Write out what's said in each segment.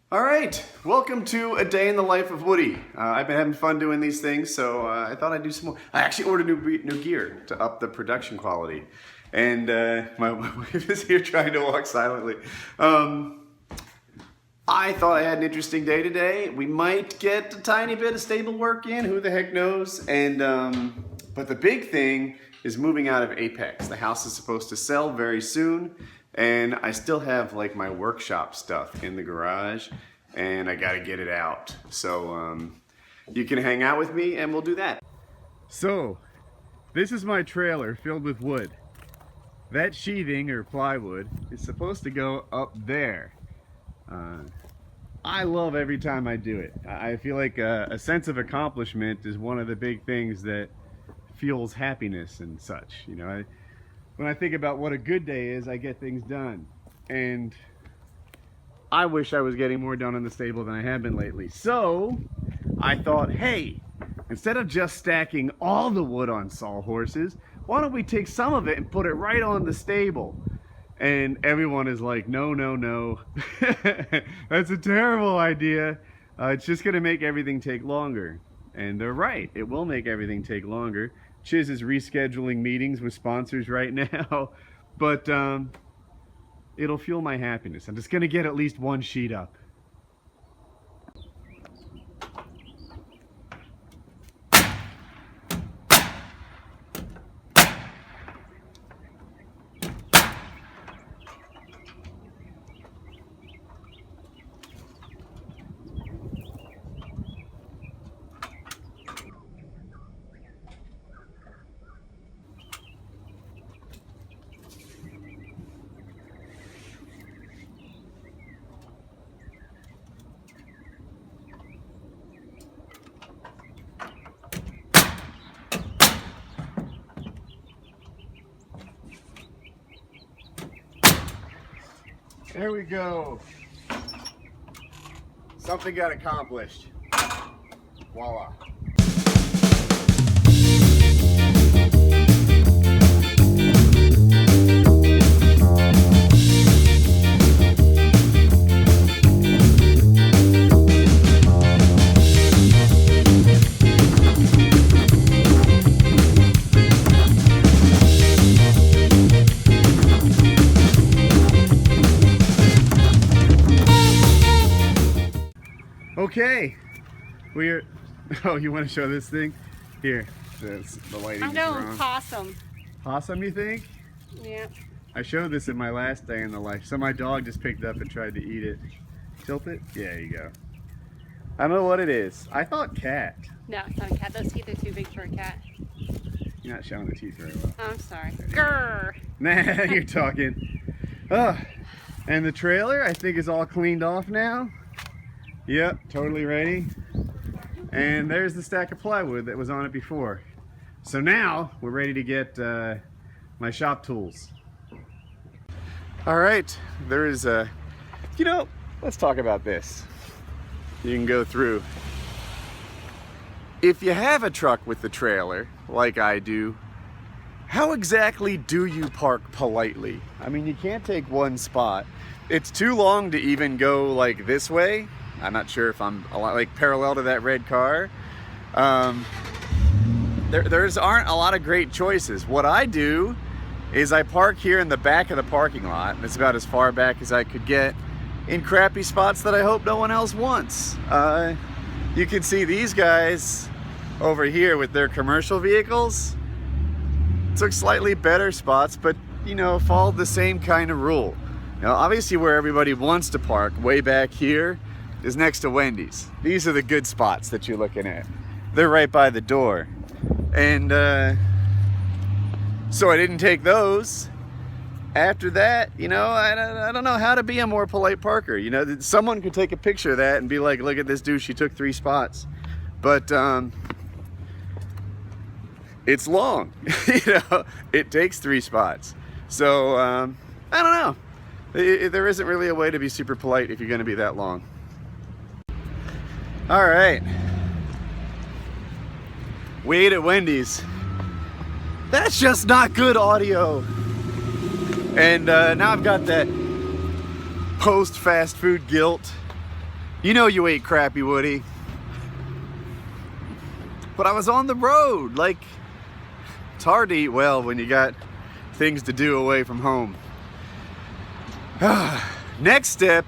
All right, welcome to a day in the life of Woody. I've been having fun doing these things, so I thought I'd do some more. I actually ordered new gear to up the production quality, and my wife is here trying to walk silently. I thought I had an interesting day today. We might get a tiny bit of stable work in, who the heck knows? And but the big thing is moving out of Apex. The house is supposed to sell very soon. And I still have like my workshop stuff in the garage and I gotta get it out. So you can hang out with me and we'll do that. So this is my trailer filled with wood. That sheathing or plywood is supposed to go up there. I love every time I do it. I feel like a sense of accomplishment is one of the big things that fuels happiness and such. You know, when I think about what a good day is, I get things done. And I wish I was getting more done in the stable than I have been lately. So I thought, hey, instead of just stacking all the wood on sawhorses, why don't we take some of it and put it right on the stable? And everyone is like, no, no, no. That's a terrible idea. It's just gonna make everything take longer. And they're right, it will make everything take longer. Chiz is rescheduling meetings with sponsors right now, but it'll fuel my happiness. I'm just gonna get at least one sheet up. There we go. Something got accomplished. Voila. Okay, we're. Oh, you want to show this thing? Here, the lighting. I know, possum. Possum, you think? Yeah. I showed this in my last day in the life. So my dog just picked it up and tried to eat it. Tilt it? Yeah, there you go. I don't know what it is. I thought cat. No, it's not a cat. Those teeth are too big for a cat. You're not showing the teeth very well. Oh, I'm sorry. Grrr. Nah, you're talking. Oh, and the trailer I think is all cleaned off now. Yep, totally ready. And there's the stack of plywood that was on it before. So now we're ready to get my shop tools. All right, there is a, you know, let's talk about this. You can go through. If you have a truck with the trailer, like I do, how exactly do you park politely? I mean, you can't take one spot. It's too long to even go like this way. I'm not sure if I'm a lot like parallel to that red car. There's aren't a lot of great choices. What I do is I park here in the back of the parking lot. And it's about as far back as I could get in crappy spots that I hope no one else wants. You can see these guys over here with their commercial vehicles. Took slightly better spots, but you know, followed the same kind of rule. Now, obviously where everybody wants to park, way back here, is next to Wendy's. These are the good spots that you're looking at. They're right by the door. And so I didn't take those. After that, you know, I don't know how to be a more polite parker. You know, someone could take a picture of that and be like, look at this dude, she took 3 spots. But it's long, you know, it takes 3 spots. So I don't know. There isn't really a way to be super polite if you're gonna be that long. All right, we ate at Wendy's. That's just not good audio. And now I've got that post fast food guilt. You know you ate crappy, Woody. But I was on the road. Like, it's hard to eat well when you got things to do away from home. Next step,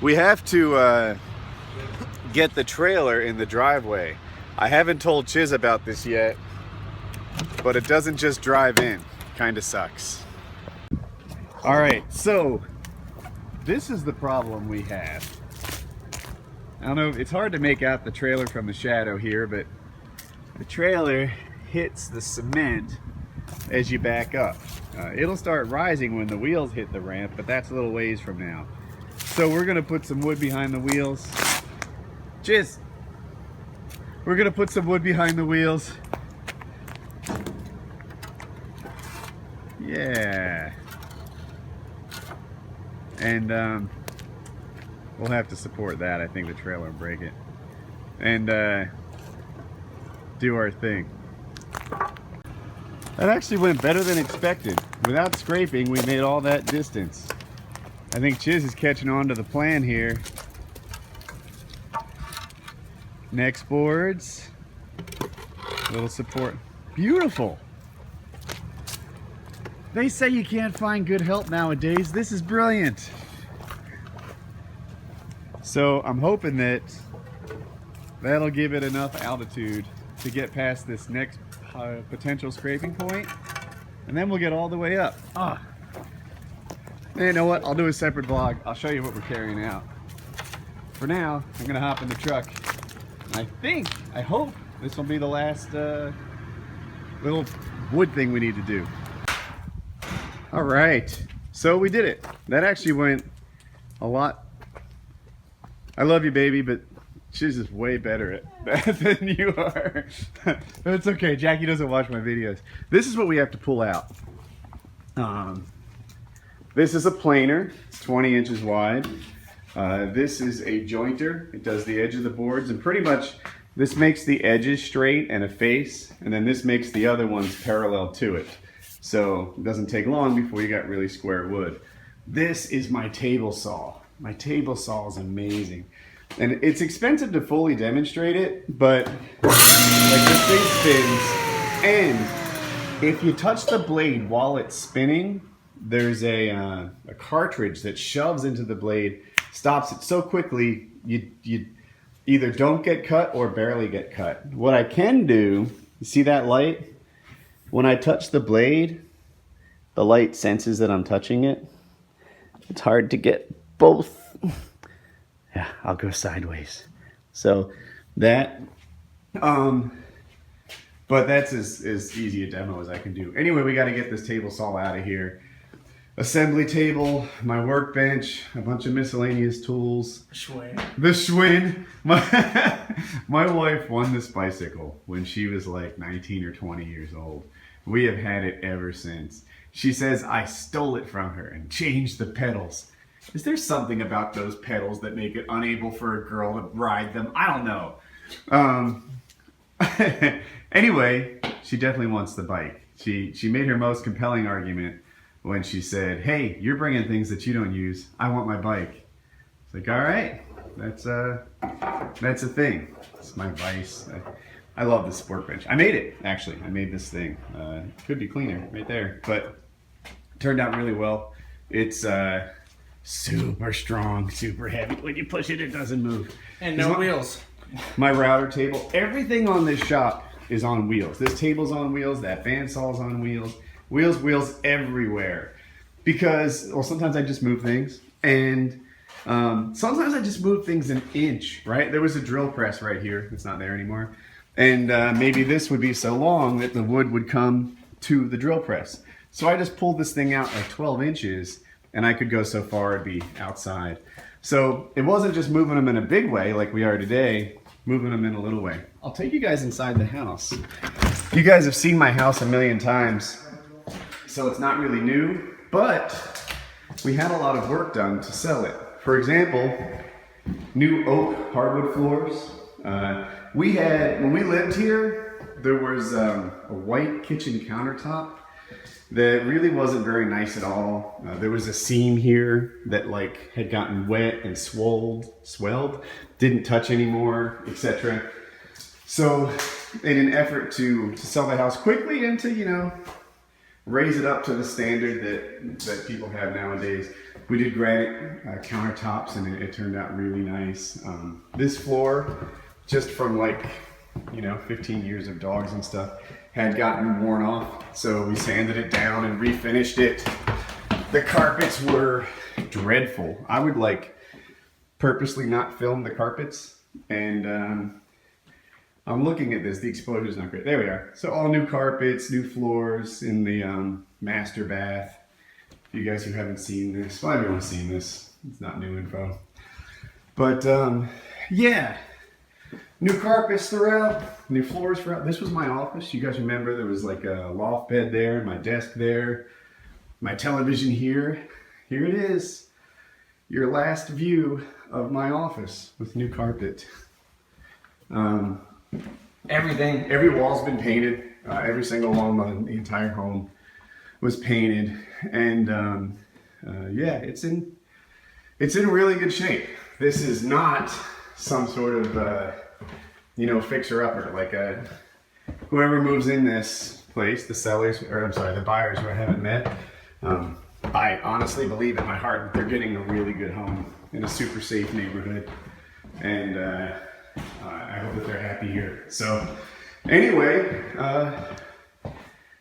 we have to get the trailer in the driveway. I haven't told Chiz about this yet, but it doesn't just drive in. Kinda sucks. All right, so this is the problem we have. I don't know, it's hard to make out the trailer from the shadow here, but the trailer hits the cement as you back up. It'll start rising when the wheels hit the ramp, but that's a little ways from now. So we're gonna put some wood behind the wheels. Chiz! We're gonna put some wood behind the wheels. Yeah. And we'll have to support that. I think the trailer will break it. And do our thing. That actually went better than expected. Without scraping, we made all that distance. I think Chiz is catching on to the plan here. Next boards. Little support. Beautiful. They say you can't find good help nowadays. This is brilliant. So I'm hoping that that'll give it enough altitude to get past this next potential scraping point, and then we'll get all the way up. You know what? I'll do a separate vlog. I'll show you what we're carrying out. For now, I'm gonna hop in the truck. I hope this will be the last little wood thing we need to do. All right, so we did it. That actually went a lot. I love you, baby, but she's just way better at that than you are. But it's okay, Jackie doesn't watch my videos. This is what we have to pull out. This is a planer, it's 20 inches wide. This is a jointer. It does the edge of the boards, and pretty much this makes the edges straight and a face, and then this makes the other ones parallel to it. So it doesn't take long before you got really square wood. This is my table saw. My table saw is amazing. And it's expensive to fully demonstrate it, but like this thing spins, and if you touch the blade while it's spinning, there's a cartridge that shoves into the blade, stops it so quickly you either don't get cut or barely get cut. What I can do, you see that light? When I touch the blade, the light senses that I'm touching it. It's hard to get both. Yeah, I'll go sideways. So that, but that's as easy a demo as I can do. Anyway, we got to get this table saw out of here. Assembly table, my workbench, a bunch of miscellaneous tools. Schwinn. The Schwinn. My wife won this bicycle when she was like 19 or 20 years old. We have had it ever since. She says I stole it from her and changed the pedals. Is there something about those pedals that make it unable for a girl to ride them? I don't know. Anyway, she definitely wants the bike. She made her most compelling argument when she said, hey, you're bringing things that you don't use. I want my bike. It's like, all right, that's a thing. It's my vice. I love this workbench. I made it, actually. I made this thing. Could be cleaner right there, but it turned out really well. It's super strong, super heavy. When you push it, it doesn't move. And no wheels. My router table, everything on this shop is on wheels. This table's on wheels, that bandsaw's on wheels. Wheels everywhere. Because, well, sometimes I just move things, and sometimes I just move things an inch, right? There was a drill press right here. It's not there anymore. And maybe this would be so long that the wood would come to the drill press. So I just pulled this thing out like 12 inches, and I could go so far it'd be outside. So it wasn't just moving them in a big way like we are today, moving them in a little way. I'll take you guys inside the house. You guys have seen my house a million times, so it's not really new, but we had a lot of work done to sell it. For example, new oak hardwood floors. We had, when we lived here, there was a white kitchen countertop, that really wasn't very nice at all. There was a seam here that like had gotten wet and swelled, didn't touch anymore, etc. So in an effort to sell the house quickly and to, you know, raise it up to the standard that people have nowadays, we did granite countertops, and it turned out really nice. This floor, just from like, you know, 15 years of dogs and stuff, had gotten worn off, so we sanded it down and refinished it. The carpets were dreadful. I would like purposely not film the carpets, and I'm looking at this, the exposure is not great. There we are. So all new carpets, new floors in the master bath. For you guys who haven't seen this, well, everyone's seen this, it's not new info. But yeah. New carpets throughout, new floors throughout. This was my office. You guys remember there was like a loft bed there, my desk there, my television here. Here it is, your last view of my office with new carpet. Everything, every wall's been painted. Every single wall in the entire home was painted, and yeah, it's in really good shape. This is not some sort of you know, fixer-upper, like whoever moves in this place, the sellers, or I'm sorry, the buyers who I haven't met, I honestly believe in my heart that they're getting a really good home in a super safe neighborhood, and I hope that they're happy here. So anyway,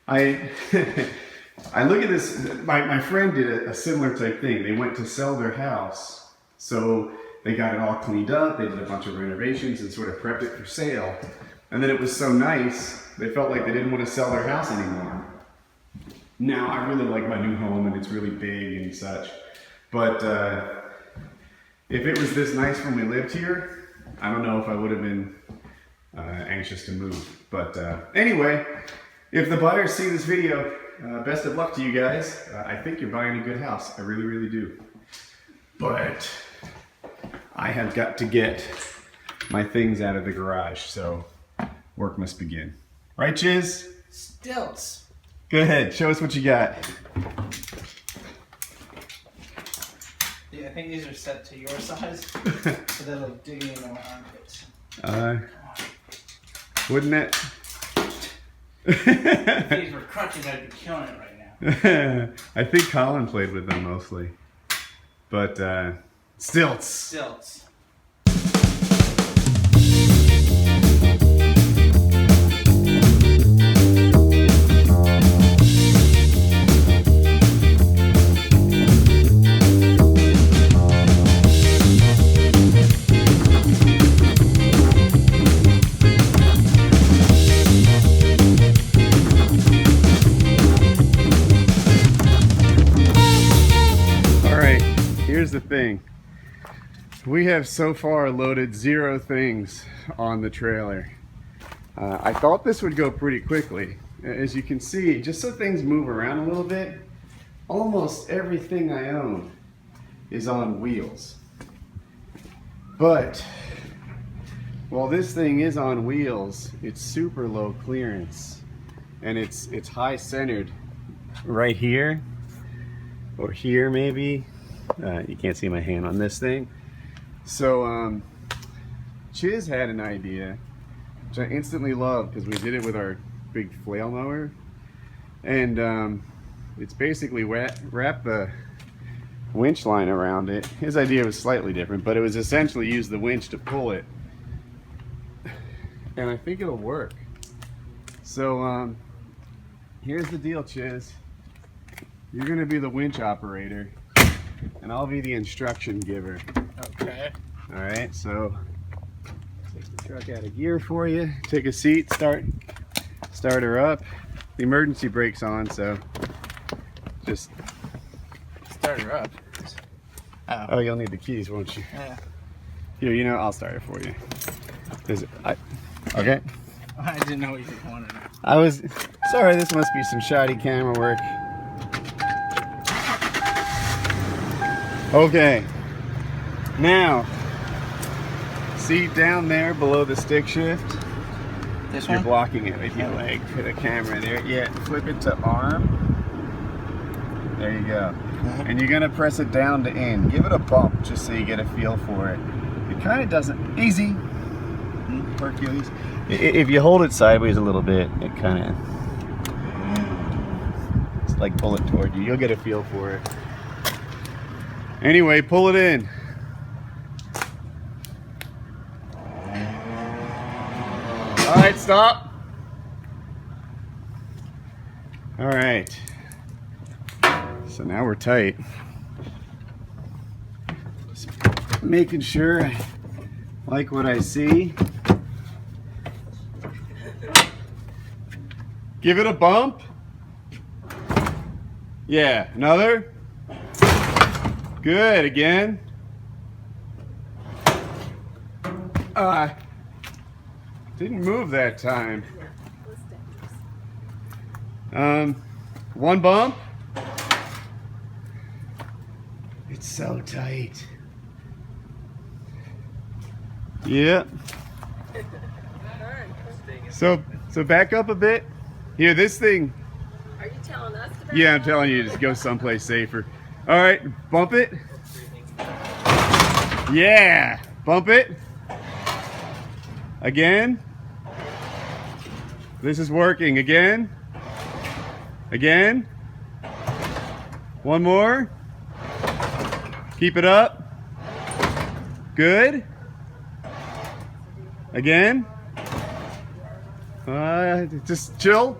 I look at this, my friend did a similar type thing. They went to sell their house, so they got it all cleaned up, they did a bunch of renovations and sort of prepped it for sale. And then it was so nice, they felt like they didn't want to sell their house anymore. Now, I really like my new home and it's really big and such. But if it was this nice when we lived here, I don't know if I would have been anxious to move. But anyway, if the buyers see this video, best of luck to you guys. I think you're buying a good house. I really, really do. But I have got to get my things out of the garage, so work must begin. Right, Chiz? Stilts. Go ahead, show us what you got. Yeah, I think these are set to your size, so they'll dig in my armpits. Wouldn't it? If these were crunches, I'd be killing it right now. I think Colin played with them mostly. But, stilts. Stilts. All right, here's the thing. We have so far loaded 0 things on the trailer. I thought this would go pretty quickly. As you can see, just so things move around a little bit, almost everything I own is on wheels. But while this thing is on wheels, it's super low clearance, and it's high centered right here or here maybe. You can't see my hand on this thing. So Chiz had an idea, which I instantly loved because we did it with our big flail mower, and it's basically wrap the winch line around it. His idea was slightly different, but it was essentially use the winch to pull it, and I think it'll work. So here's the deal, Chiz. You're gonna be the winch operator, and I'll be the instruction giver. Okay. All right, so take the truck out of gear for you. Take a seat, start her up. The emergency brake's on, so just Start her up. oh, you'll need the keys, won't you? Yeah. Here, you know, I'll start it for you. Okay. I didn't know you wanted it. I was sorry. This must be some shoddy camera work. Okay. Now, see down there below the stick shift? This You're one? blocking it with your leg. Put a camera there. Yeah, flip it to arm. There you go. And you're gonna press it down to in. Give it a bump just so you get a feel for it. It kind of doesn't, easy. Hercules. If you hold it sideways a little bit, it kind of, it's like pull it toward you. You'll get a feel for it. Anyway, pull it in. All right, stop. All right. So now we're tight. Just making sure I like what I see. Give it a bump. Yeah, another. Good, again. Didn't move that time. One bump. It's so tight. Yeah. So back up a bit. Here, this thing. Are you telling us to back Yeah, I'm up? telling you, just go someplace safer. All right, bump it. Yeah, bump it. Again. This is working. Again. Again. One more. Keep it up. Good. Again. Just chill.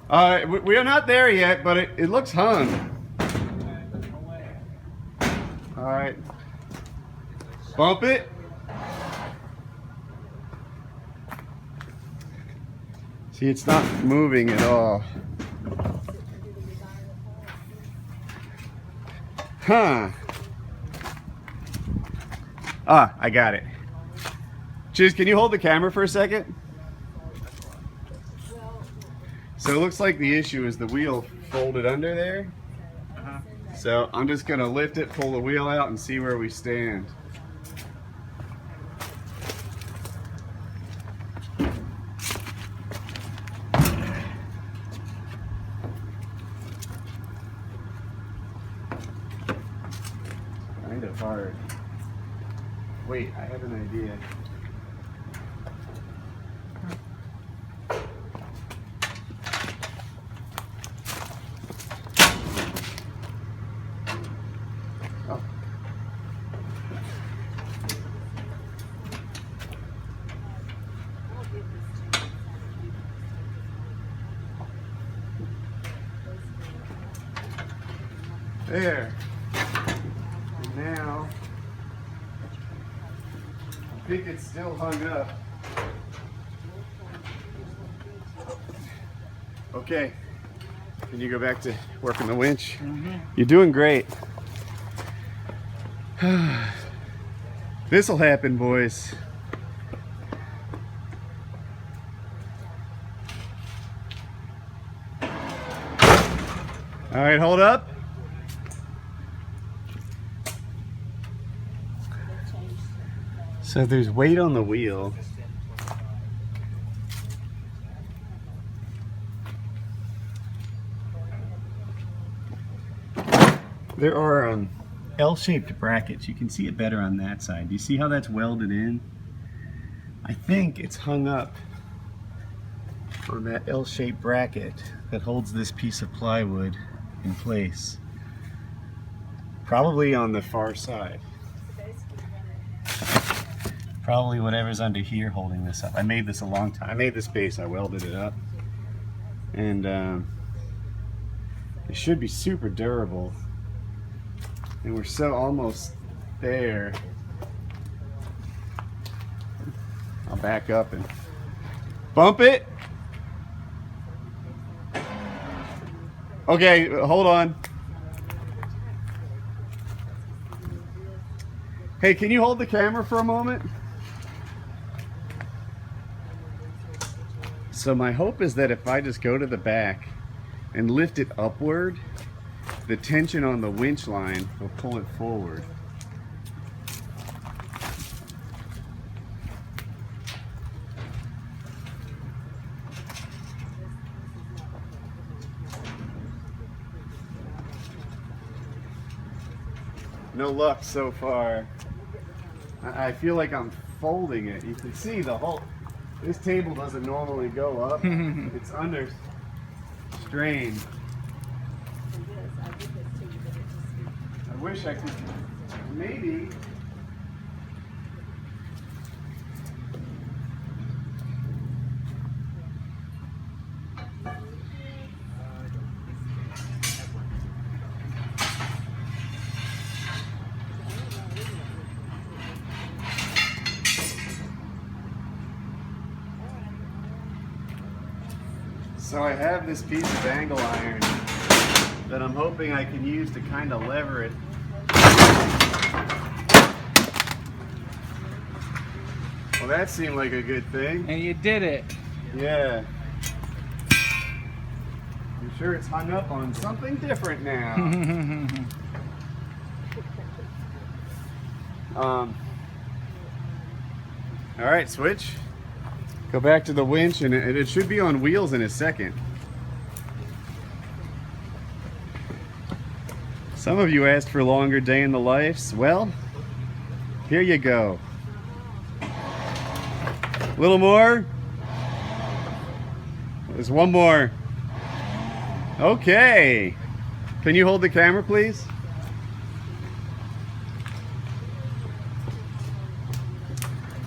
We are not there yet, but it looks hung. All right. Bump it. See, it's not moving at all. Huh. Ah, I got it. Chiz, can you hold the camera for a second? So it looks like the issue is the wheel folded under there. So I'm just gonna lift it, pull the wheel out, and see where we stand. Kind of hard. Wait, I have an idea. Oh. There. And now, I think it's still hung up. Okay. Can you go back to working the winch? You're doing great. This'll happen, boys. All right, hold up. So there's weight on the wheel. There are L-shaped brackets. You can see it better on that side. Do you see how that's welded in? I think it's hung up on that L-shaped bracket that holds this piece of plywood in place. Probably on the far side. Probably whatever's under here holding this up. I made this a long time. I made this base, I welded it up. And it should be super durable. And we're so almost there. I'll back up and bump it. Okay, hold on. Hey, can you hold the camera for a moment? So my hope is that if I just go to the back and lift it upward, the tension on the winch line will pull it forward. No luck so far. I feel like I'm folding it. You can see the whole, this table doesn't normally go up. It's under strain. I wish I could, maybe. So I have this piece of angle iron that I'm hoping I can use to kind of lever it. Well, that seemed like a good thing. And you did it. Yeah. I'm sure it's hung up on something different now. All right, switch. Go back to the winch, and it should be on wheels in a second. Some of you asked for longer day in the lives. Well, here you go. A little more. There's one more. Okay. Can you hold the camera, please?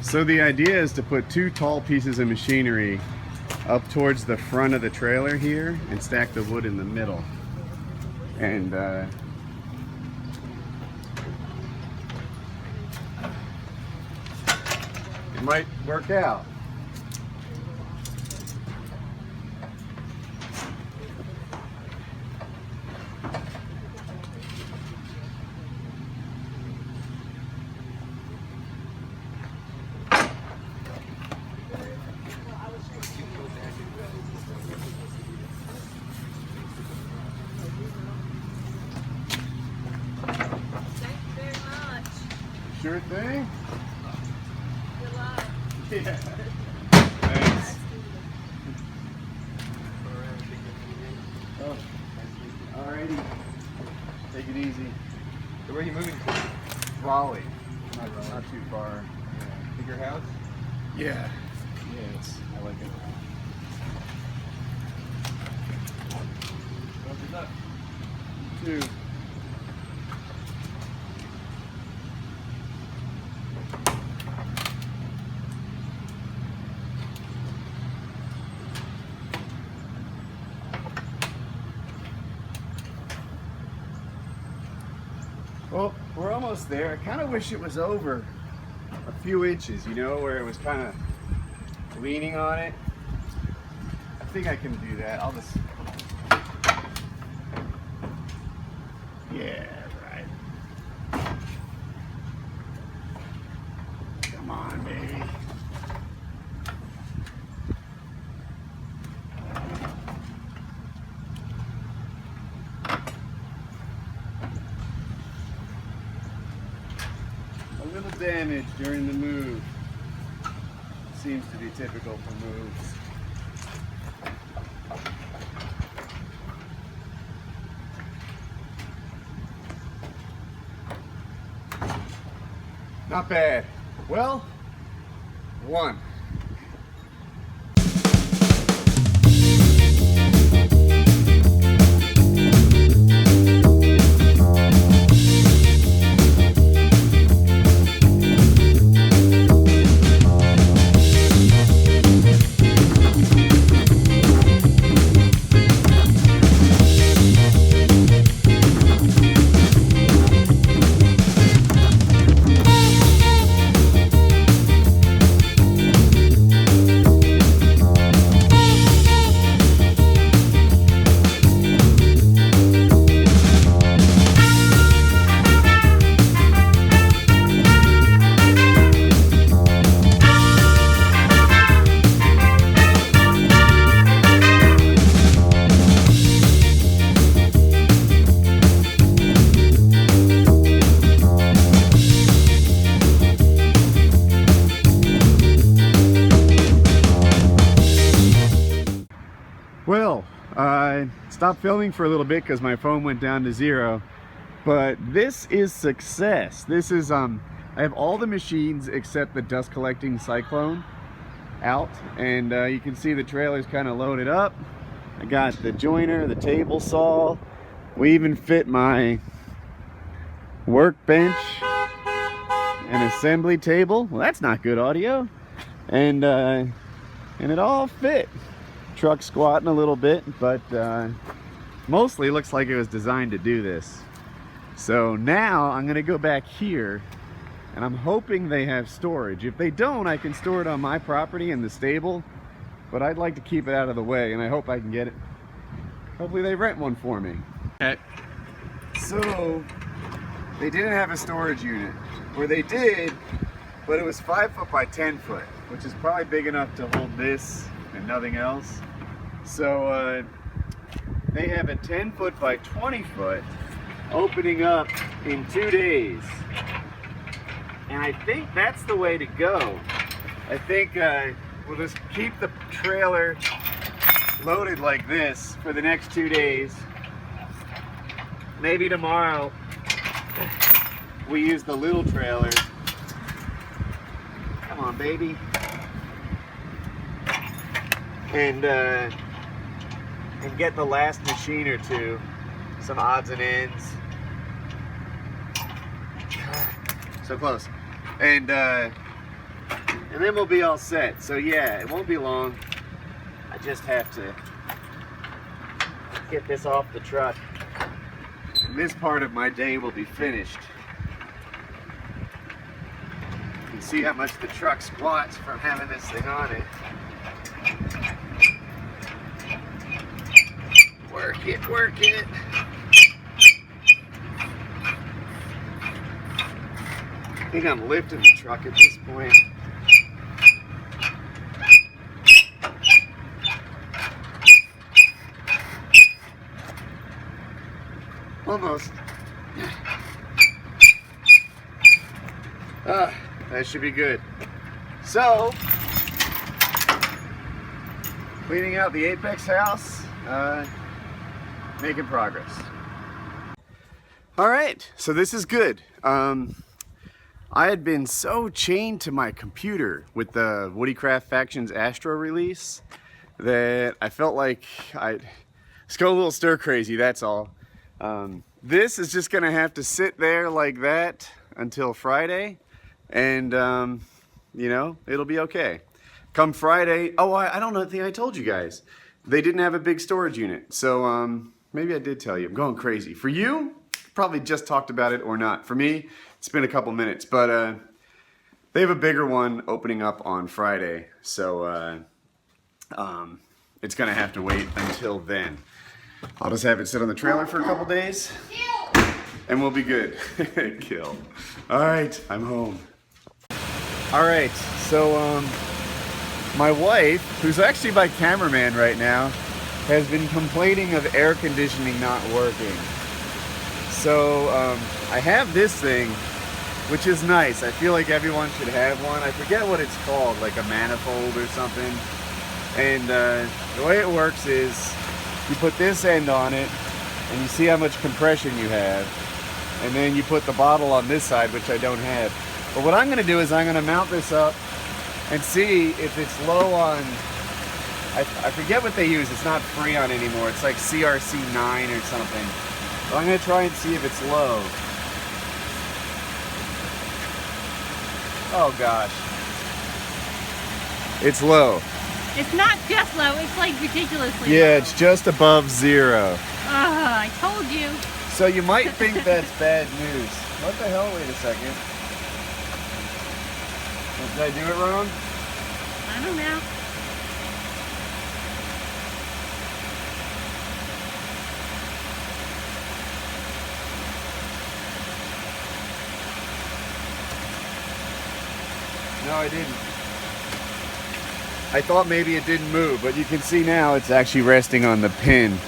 So the idea is to put two tall pieces of machinery up towards the front of the trailer here and stack the wood in the middle. And it might work out. Sure thing. Good luck. Yeah. Thanks. Oh, alrighty. Take it easy. So where are you moving to? Raleigh. Not too far. Bigger house? Yeah. Yeah, I like it. Well, good luck. Two. Well, we're almost there. I kind of wish it was over a few inches, you know, where it was kind of leaning on it. I think I can do that. I'll just... Yeah, right. Come on, baby. A little damage during the move. Seems to be typical for moves. Not bad. Well, one. Well, I stopped filming for a little bit because my phone went down to 0, But this is success. This is I have all the machines except the dust collecting Cyclone out, and you can see the trailer's kind of loaded up. I got the joiner, the table saw. We even fit my workbench and assembly table. Well, that's not good audio. And it all fit. Truck squatting a little bit, but mostly looks like it was designed to do this. So now I'm gonna go back here, and I'm hoping they have storage. If they don't, I can store it on my property in the stable, but I'd like to keep it out of the way, and I hope I can get it. Hopefully they rent one for me. Okay. So they didn't have a storage unit, or they did, but it was 5 foot by 10 foot, which is probably big enough to hold this and nothing else. So they have a 10 foot by 20 foot opening up in 2 days. And I think that's the way to go. I think we'll just keep the trailer loaded like this for the next 2 days. Maybe tomorrow we use the little trailer. Come on, baby. And get the last machine or two, some odds and ends. So close. And then we'll be all set. So yeah, it won't be long. I just have to get this off the truck. And this part of my day will be finished. You can see how much the truck squats from having this thing on it. Work it, work it. I think I'm lifting the truck at this point. Almost. That should be good. So, cleaning out the Apex house, making progress. All right, so this is good. I had been so chained to my computer with the WoodyCraft Factions Astro release that I felt like I just go a little stir crazy, that's all. This is just gonna have to sit there like that until Friday, and you know, it'll be okay. Come Friday, oh, I don't know, I told you guys. They didn't have a big storage unit, so maybe I did tell you. I'm going crazy. For you, probably just talked about it or not. For me, it's been a couple minutes, but they have a bigger one opening up on Friday, so it's gonna have to wait until then. I'll just have it sit on the trailer for a couple days, and we'll be good. Kill. All right, I'm home. All right, so my wife, who's actually my cameraman right now, has been complaining of air conditioning not working. So I have this thing, which is nice. I feel like everyone should have one. I forget what it's called, like a manifold or something. And the way it works is you put this end on it and you see how much compression you have. And then you put the bottle on this side, which I don't have. But what I'm gonna do is I'm gonna mount this up and see if it's low on, I forget what they use. It's not Freon anymore. It's like CRC9 or something. So I'm gonna try and see if it's low. Oh gosh. It's low. It's not just low, it's like ridiculously Yeah, low. it's just above 0. I told you. So you might think that's bad news. What the hell? Wait a second. Did I do it wrong? I don't know. No, I didn't. I thought maybe it didn't move, but you can see now it's actually resting on the pin.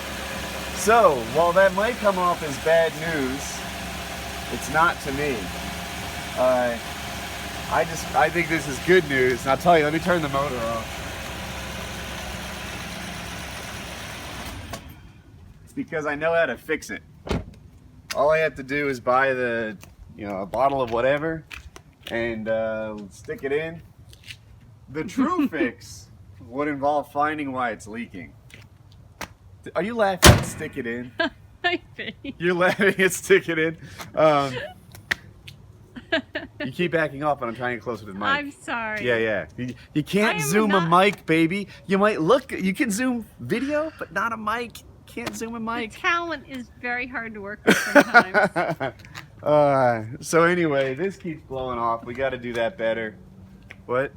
So, while that might come off as bad news, it's not to me. I think this is good news. And I'll tell you, let me turn the motor off. It's because I know how to fix it. all I have to do is buy the, a bottle of whatever and stick it in. The true fix would involve finding why it's leaking. Are you laughing at stick it in? You're laughing at stick it in? You keep backing off and I'm trying to get closer to the mic. I'm sorry. Yeah. You can't zoom a mic, baby. You can zoom video, but not a mic. Can't zoom a mic. The talent is very hard to work with sometimes. So anyway, this keeps blowing off. We got to do that better. What?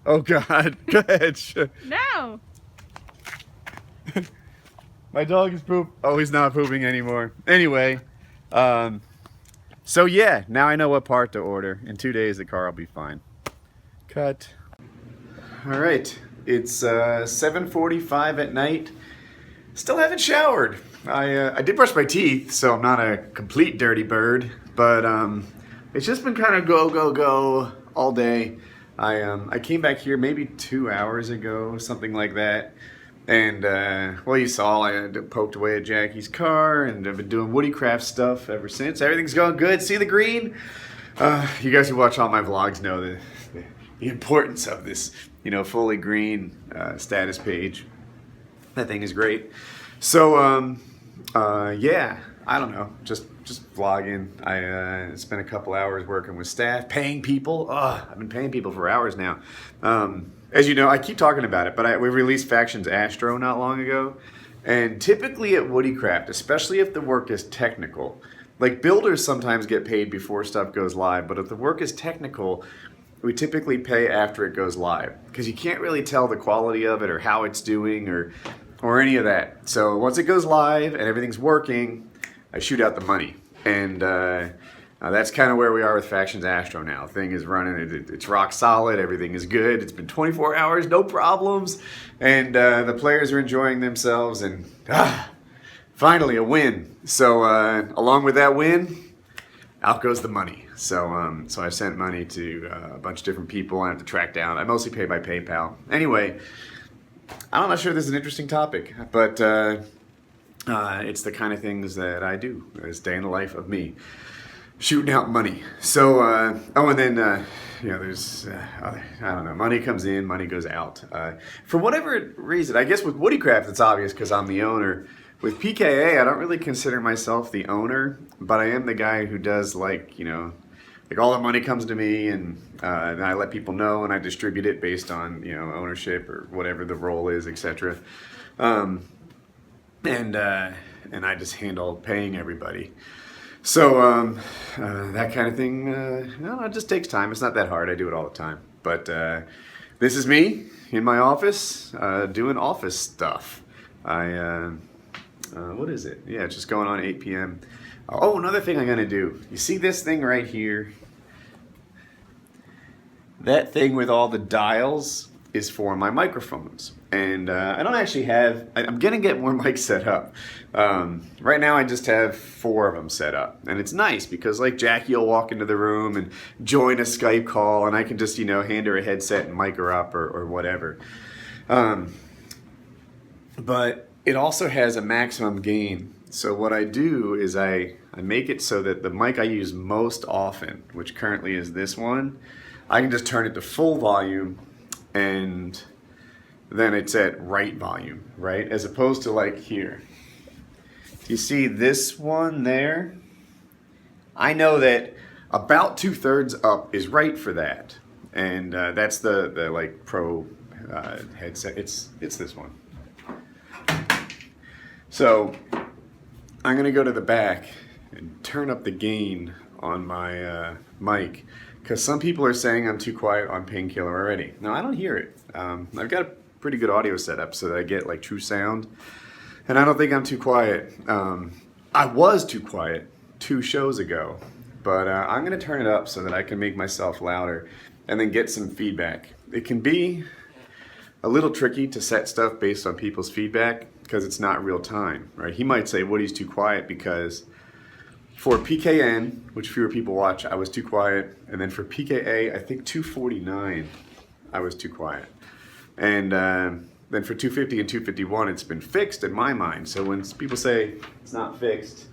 Oh God, go ahead. No. My dog is poop. Oh, he's not pooping anymore. Anyway, so yeah, now I know what part to order. In 2 days, the car will be fine. Cut. All right, it's 7:45 at night. Still haven't showered. I did brush my teeth, so I'm not a complete dirty bird. But it's just been kind of go all day. I came back here maybe 2 hours ago, something like that. And, well, you saw I poked away at Jackie's car, and I've been doing WoodyCraft stuff ever since. Everything's going good. See the green? You guys who watch all my vlogs know the importance of this, fully green status page. That thing is great. So, yeah, I don't know, just vlogging. I spent a couple hours working with staff, paying people. I've been paying people for hours now. As you know, I keep talking about it, but we released Factions Astro not long ago. And typically at WoodyCraft, especially if the work is technical, like builders sometimes get paid before stuff goes live, but if the work is technical, we typically pay after it goes live because you can't really tell the quality of it or how it's doing or any of that. So once it goes live and everything's working, I shoot out the money. And that's kind of where we are with Factions Astro now. Thing is running, it's rock solid, everything is good. It's been 24 hours, no problems. And the players are enjoying themselves and finally a win. So along with that win, out goes the money. So I've sent money to a bunch of different people I have to track down. I mostly pay by PayPal. Anyway, I'm not sure this is an interesting topic, but it's the kind of things that I do. It's day in the life of me, shooting out money. So, and then, there's, I don't know, money comes in, money goes out. For whatever reason, I guess with WoodyCraft it's obvious because I'm the owner. With PKA, I don't really consider myself the owner, but I am the guy who does like all the money comes to me and I let people know and I distribute it based on, ownership or whatever the role is, etc. And I just handle paying everybody. So that kind of thing, it just takes time. It's not that hard. I do it all the time. But this is me in my office doing office stuff. What is it? Yeah, it's just going on 8 p.m. Oh, another thing I'm going to do. You see this thing right here? That thing with all the dials is for my microphones. And I don't actually have, I'm going to get more mics set up. Right now I just have 4 of them set up. And it's nice because like Jackie will walk into the room and join a Skype call and I can just, hand her a headset and mic her up or whatever. But it also has a maximum gain. So what I do is I make it so that the mic I use most often, which currently is this one, I can just turn it to full volume and then it's at right volume, right? As opposed to like here. Do you see this one there? I know that about 2/3 up is right for that. And that's the like pro headset. It's this one. So I'm gonna go to the back and turn up the gain on my mic because some people are saying I'm too quiet on Painkiller already. No, I don't hear it. I've got a pretty good audio setup so that I get like true sound, and I don't think I'm too quiet. I was too quiet 2 shows ago, but I'm gonna turn it up so that I can make myself louder and then get some feedback. It can be a little tricky to set stuff based on people's feedback because it's not real time, right? He might say Woody's too quiet because for PKN, which fewer people watch, I was too quiet. And then for PKA, I think 249, I was too quiet. And then for 250 and 251, it's been fixed in my mind. So when people say it's not fixed,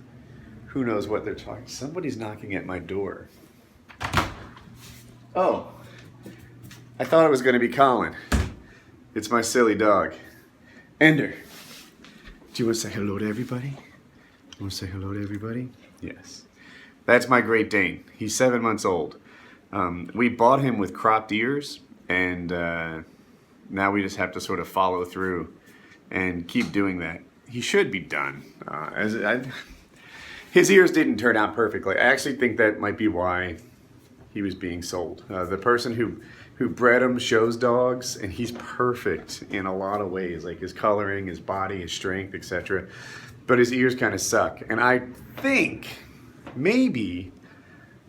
who knows what they're talking. Somebody's knocking at my door. Oh, I thought it was going to be Colin. It's my silly dog. Ender, do you want to say hello to everybody? You want to say hello to everybody? Yes. That's my Great Dane. He's 7 months old. We bought him with cropped ears, and now we just have to sort of follow through and keep doing that. He should be done. His ears didn't turn out perfectly. I actually think that might be why he was being sold. The person who bred him shows dogs, and he's perfect in a lot of ways, like his coloring, his body, his strength, etc. But his ears kind of suck. And I think maybe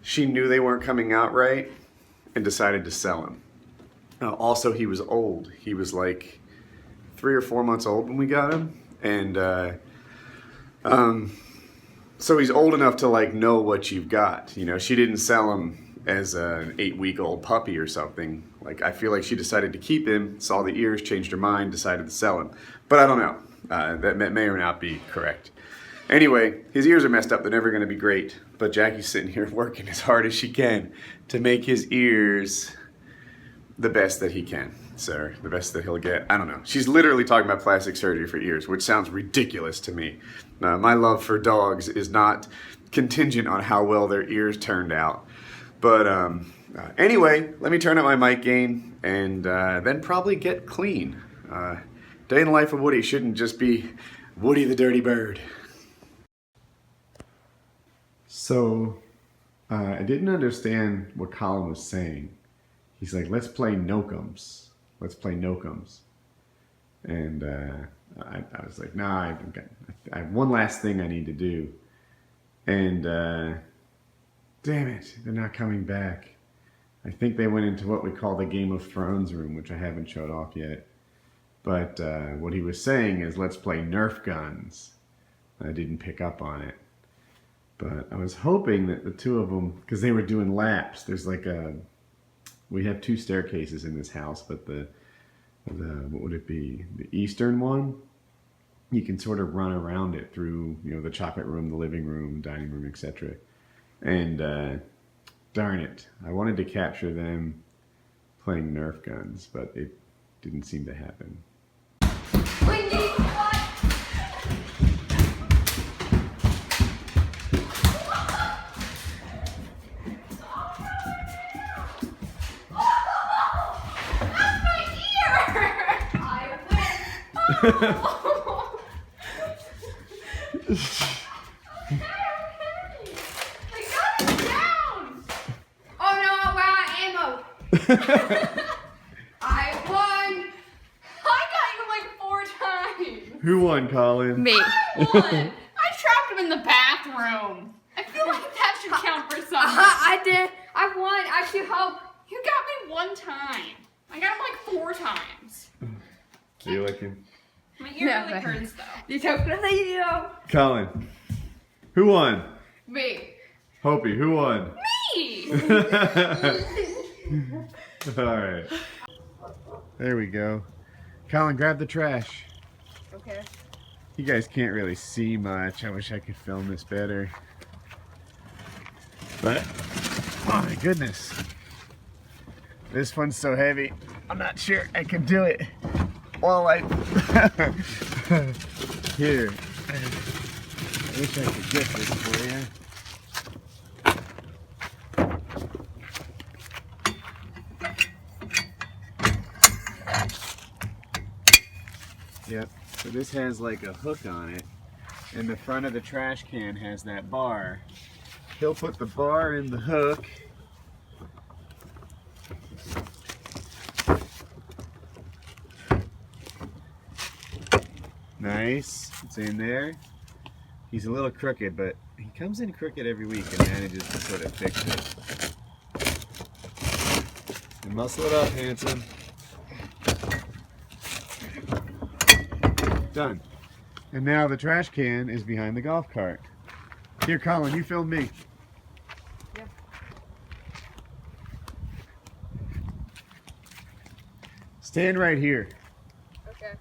she knew they weren't coming out right and decided to sell him. Also, he was old. He was like 3 or 4 months old when we got him. And so he's old enough to like know what you've got. You know, she didn't sell him as an 8-week-old puppy or something. Like, I feel like she decided to keep him, saw the ears, changed her mind, decided to sell him. But I don't know. That may or not be correct. Anyway, his ears are messed up. They're never going to be great. But Jackie's sitting here working as hard as she can to make his ears the best that he can. Sir, the best that he'll get. I don't know. She's literally talking about plastic surgery for ears, which sounds ridiculous to me. My love for dogs is not contingent on how well their ears turned out. But anyway, let me turn up my mic gain and then probably get clean. Day in the life of Woody shouldn't just be Woody the dirty bird. So I didn't understand what Colin was saying. He's like, let's play Nokums. Let's play Nokums. And I was like, nah, I have one last thing I need to do. And damn it, they're not coming back. I think they went into what we call the Game of Thrones room, which I haven't showed off yet. But what he was saying is, let's play Nerf guns. I didn't pick up on it. But I was hoping that the two of them, because they were doing laps, there's like we have 2 staircases in this house, but the what would it be? The eastern one, you can sort of run around it through, you know, the chocolate room, the living room, dining room, etc. And darn it, I wanted to capture them playing Nerf guns, but it didn't seem to happen. Oh. I got it down. Oh no, I'm out of ammo. I won. I got you like 4 times. Who won, Colin? Me. I won. I trapped him in the bathroom. I feel like that should count for something. I did. I won. I should hope. You got me 1 time. I got him like 4 times. Do you like him? My ear No, really but- hurts though. You took the Colin, who won? Me. Hopi, who won? Me. Alright. There we go. Colin, grab the trash. Okay. You guys can't really see much. I wish I could film this better. But, oh my goodness. This one's so heavy, I'm not sure I can do it. Well, here. I wish I could get this for you. Yep, so this has like a hook on it, and the front of the trash can has that bar. He'll put the bar in the hook. Nice, it's in there. He's a little crooked, but he comes in crooked every week and manages to sort of fix it. And muscle it up, handsome. Done. And now the trash can is behind the golf cart. Here, Colin, you film me. Yep. Stand right here. Okay.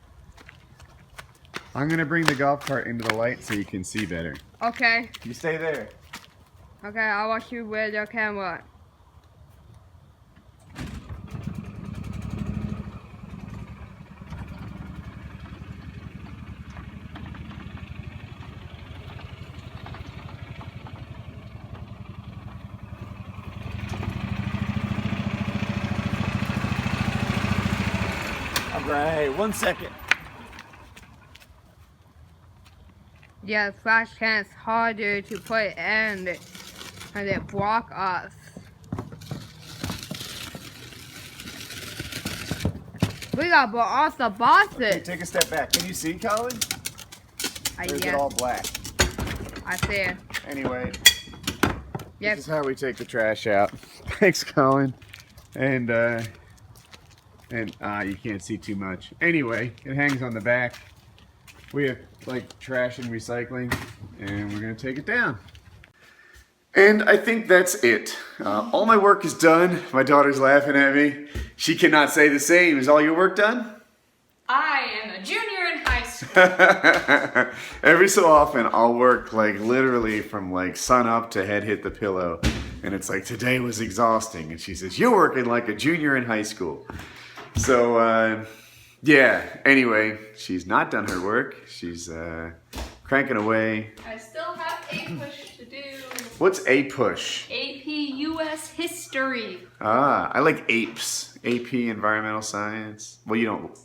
I'm gonna bring the golf cart into the light so you can see better. Okay. You stay there. Okay, I'll watch you with your camera. Alright, 1 second. Yeah, the flash can's harder to put in and it block us. We got boss the bosses. Take a step back. Can you see, Colin? Or is it all black? I see. Anyway, Yep. this is how we take the trash out. Thanks, Colin. And you can't see too much. Anyway, it hangs on the back. We have like trash and recycling, and we're gonna take it down. And I think that's it. All my work is done. My daughter's laughing at me. She cannot say the same. Is all your work done? I am a junior in high school. Every so often I'll work like literally from like sun up to head hit the pillow. And it's like, today was exhausting. And she says, you're working like a junior in high school. So, yeah, anyway, she's not done her work. She's cranking away. I still have a push to do. What's a push? AP US History. Ah, I like apes. AP Environmental Science. Well, you don't.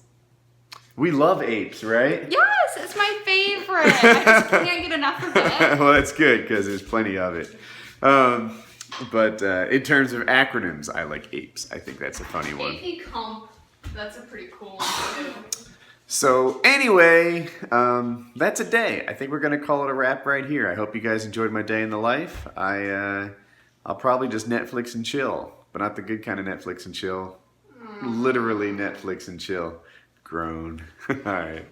We love apes, right? Yes, it's my favorite. I just can't get enough of it. Well, that's good because there's plenty of it. But in terms of acronyms, I like apes. I think that's a funny one. AP Comp, that's a pretty cool one too. So anyway, that's a day. I think we're gonna call it a wrap right here. I hope you guys enjoyed my day in the life. I'll probably just Netflix and chill, but not the good kind of Netflix and chill. Literally Netflix and chill. Grown. All right.